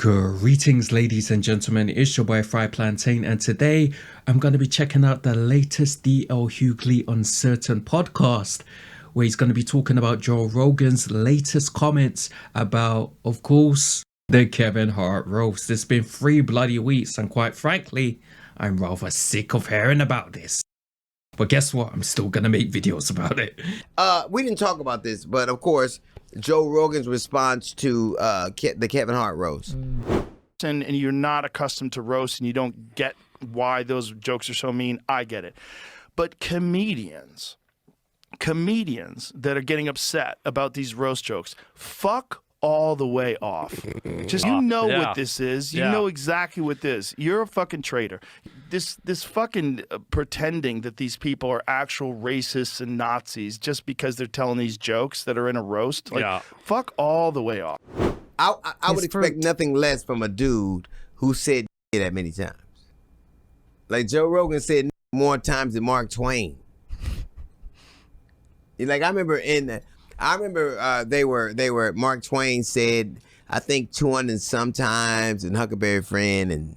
Greetings, ladies and gentlemen. It's your boy Fry Plantain, and today I'm going to be checking out the latest DL Hughley Uncertain podcast, where he's going to be talking about Joe Rogan's latest comments about, of course, the Kevin Hart roast. It's been 3 bloody weeks, and quite frankly, I'm rather sick of hearing about this. But guess what? I'm still going to make videos about it. We didn't talk about this, but of course, Joe Rogan's response to the Kevin Hart roast. And you're not accustomed to roast and you don't get why those jokes are so mean, I get it. But comedians that are getting upset about these roast jokes, fuck all the way off. Just what this is. You know exactly what this is. You're a fucking traitor. This fucking pretending that these people are actual racists and Nazis just because they're telling these jokes that are in a roast. Fuck all the way off. I would expect nothing less from a dude who said that many times. Like Joe Rogan said more times than Mark Twain. Like I remember they were Mark Twain said I think 200 and sometimes and Huckleberry Friend and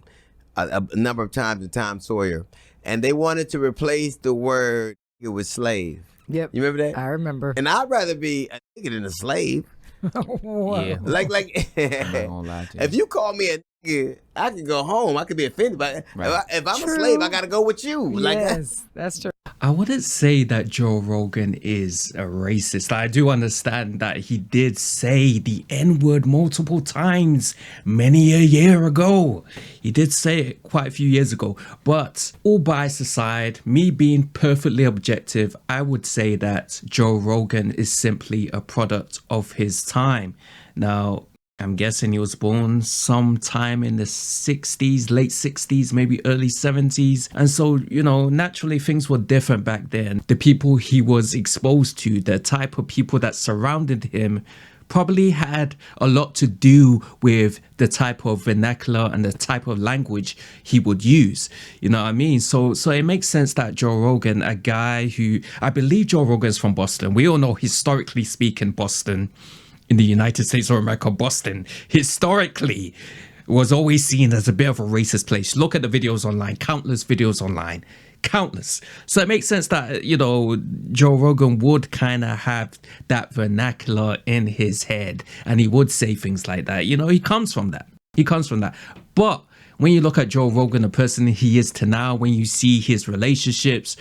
a number of times in Tom Sawyer, and they wanted to replace the word with slave. Yep. You remember that? I remember. And I'd rather be a nigga than a slave. Yeah. Like if you call me a nigga, I can go home. I could be offended by it. Right. If I'm a slave, I gotta go with you. Yes, that's true. I wouldn't say that Joe Rogan is a racist. I do understand that he did say the N-word multiple times many a year ago. He did say it quite a few years ago. But all bias aside, me being perfectly objective, I would say that Joe Rogan is simply a product of his time. Now, I'm guessing he was born sometime in the 60s, late 60s, maybe early 70s. And so, naturally things were different back then. The people he was exposed to, the type of people that surrounded him probably had a lot to do with the type of vernacular and the type of language he would use. You know what I mean? So it makes sense that Joe Rogan, a guy who, I believe Joe Rogan's from Boston. We all know, historically speaking, Boston in the United States of America, Boston, historically was always seen as a bit of a racist place. Look at the videos online, countless videos online, countless. So it makes sense that, Joe Rogan would kind of have that vernacular in his head and he would say things like that. He comes from that. But when you look at Joe Rogan, the person he is to now, when you see his relationships,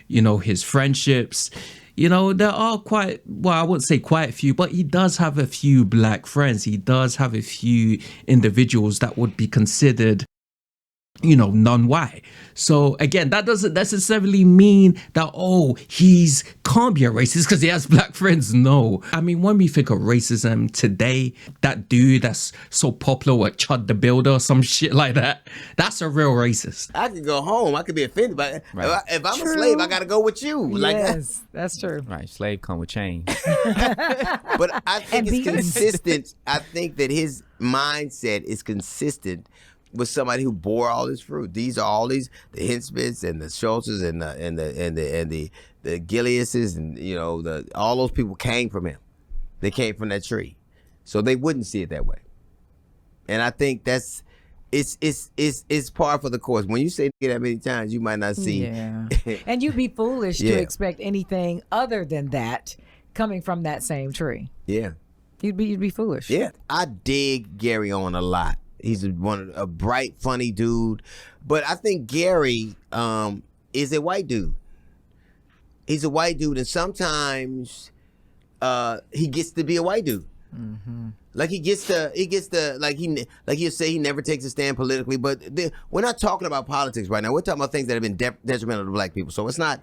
his friendships, there are I wouldn't say quite a few, but he does have a few black friends. He does have a few individuals that would be considered, non-white. So again, that doesn't necessarily mean that, he's can't be a racist because he has black friends. No. I mean, when we think of racism today, that dude that's so popular with Chud the Builder or some shit like that, that's a real racist. I could go home. I could be offended by it. Right. If I'm a slave, I gotta go with you. Yes, that's true. Right, slave come with chains. But I think it's consistent. I think that his mindset is consistent with somebody who bore all this fruit. These are all the Hinsmiths and the Schultzes and the Gilliases and all those people came from him. They came from that tree, so they wouldn't see it that way. And I think it's par for the course. When you say that many times, you might not see. Yeah. And you'd be foolish to expect anything other than that coming from that same tree. Yeah. You'd be foolish. Yeah. I dig Gary on a lot. He's a bright, funny dude. But I think Gary is a white dude. He's a white dude, and sometimes he gets to be a white dude. Mm-hmm. Like he'll say he never takes a stand politically, but we're not talking about politics right now. We're talking about things that have been detrimental to black people. So it's not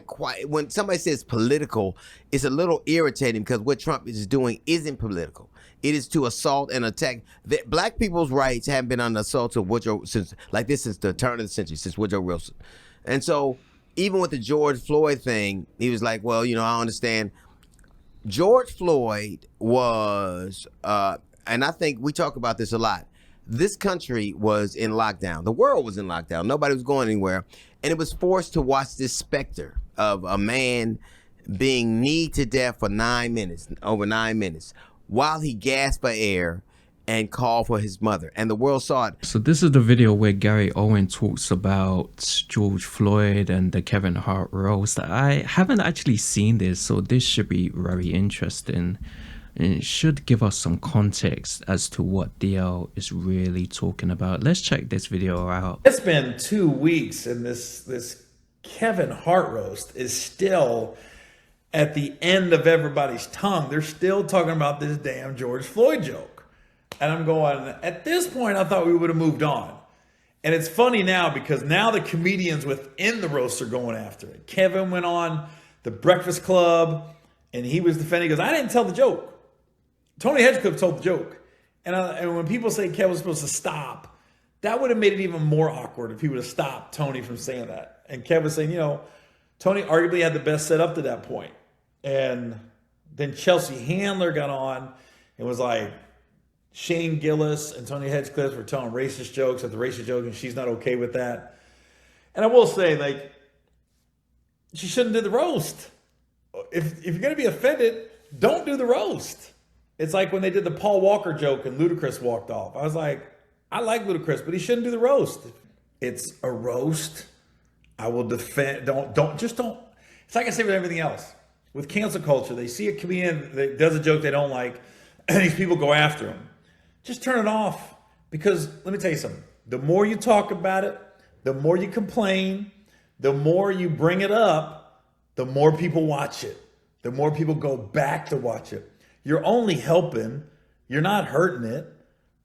quite, when somebody says political, it's a little irritating because what Trump is doing isn't political. It is to assault and attack. Black people's rights haven't been under assault of since the turn of the century, since Woodrow Wilson. And so even with the George Floyd thing, he was like, well, I understand. George Floyd was, and I think we talk about this a lot, this country was in lockdown. The world was in lockdown. Nobody was going anywhere. And it was forced to watch this specter of a man being kneed to death for over 9 minutes, while he gasped for air and call for his mother. And the world saw it. So this is the video where Gary Owen talks about George Floyd and the Kevin Hart roast. I haven't actually seen this, so this should be very interesting. And it should give us some context as to what DL is really talking about. Let's check this video out. It's been 2 weeks and this Kevin Hart roast is still at the end of everybody's tongue. They're still talking about this damn George Floyd joke. And I'm going, at this point, I thought we would have moved on. And it's funny now because now the comedians within the roast are going after it. Kevin went on The Breakfast Club and he was defending, he goes, I didn't tell the joke. Tony Hedgecliffe told the joke. And when people say Kevin was supposed to stop, that would have made it even more awkward if he would have stopped Tony from saying that. And Kevin was saying, you know, Tony arguably had the best set up to that point. And then Chelsea Handler got on and was like, Shane Gillis and Tony Hedgecliffe were telling racist jokes at the racist joke, and she's not okay with that. And I will say, like, she shouldn't do the roast. If you're going to be offended, don't do the roast. It's like when they did the Paul Walker joke and Ludacris walked off. I was like, I like Ludacris, but he shouldn't do the roast. It's a roast. I will defend. Don't. It's like I say with everything else. With cancel culture, they see a comedian that does a joke they don't like, and these people go after him. Just turn it off, because let me tell you something. The more you talk about it, the more you complain, the more you bring it up, the more people watch it. The more people go back to watch it. You're only helping. You're not hurting it.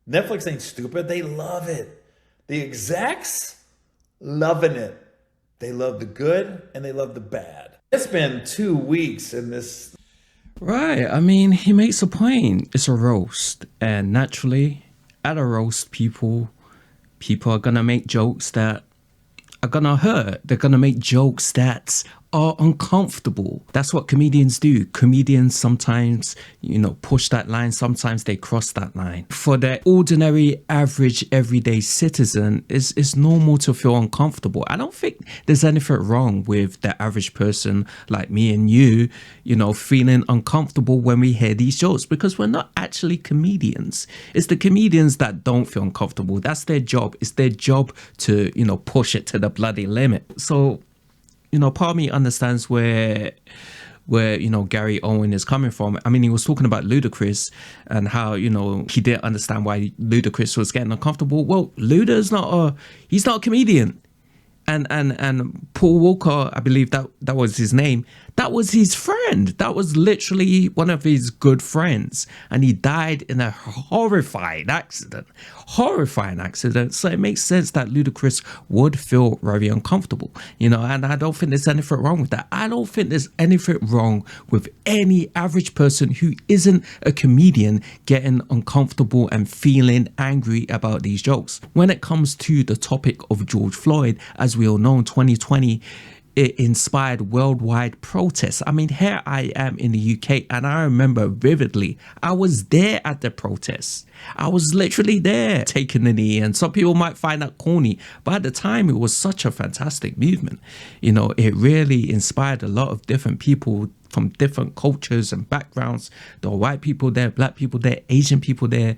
Netflix ain't stupid. They love it. The execs loving it. They love the good and they love the bad. It's been 2 weeks in this. Right. I mean, he makes a point. It's a roast. And naturally, at a roast, people are going to make jokes that are going to hurt. They're going to make jokes that are uncomfortable. That's what comedians do. Comedians sometimes, push that line. Sometimes they cross that line. For the ordinary, average, everyday citizen, it's normal to feel uncomfortable. I don't think there's anything wrong with the average person like me and you, feeling uncomfortable when we hear these jokes, because we're not actually comedians. It's the comedians that don't feel uncomfortable. That's their job. It's their job to, push it to the bloody limit. So, part of me understands where Gary Owen is coming from. I mean, he was talking about Ludacris and how, he didn't understand why Ludacris was getting uncomfortable. Well, Luda's he's not a comedian. And Paul Walker, I believe that was his name. That was his friend. That was literally one of his good friends. And he died in a horrifying accident. So it makes sense that Ludacris would feel very uncomfortable, and I don't think there's anything wrong with that. I don't think there's anything wrong with any average person who isn't a comedian getting uncomfortable and feeling angry about these jokes. When it comes to the topic of George Floyd, as we all know, in 2020, it inspired worldwide protests. I mean, here I am in the UK, and I remember vividly, I was there at the protests. I was literally there taking the knee, and some people might find that corny, but at the time it was such a fantastic movement. It really inspired a lot of different people from different cultures and backgrounds. There were white people there, black people there, Asian people there,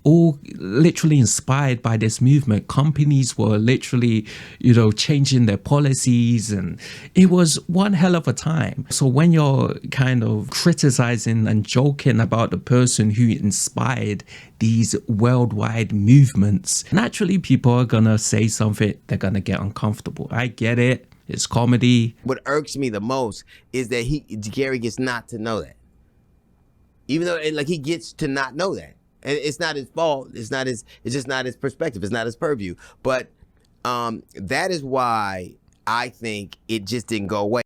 all literally inspired by this movement. Companies were literally, changing their policies, and it was one hell of a time. So when you're kind of criticizing and joking about the person who inspired these worldwide movements, naturally people are gonna say something, they're gonna get uncomfortable. I get it. It's comedy. What irks me the most is that Gary gets not to know that. Even though he gets to not know that. And it's not his fault. It's just not his perspective. It's not his purview. But that is why I think it just didn't go away.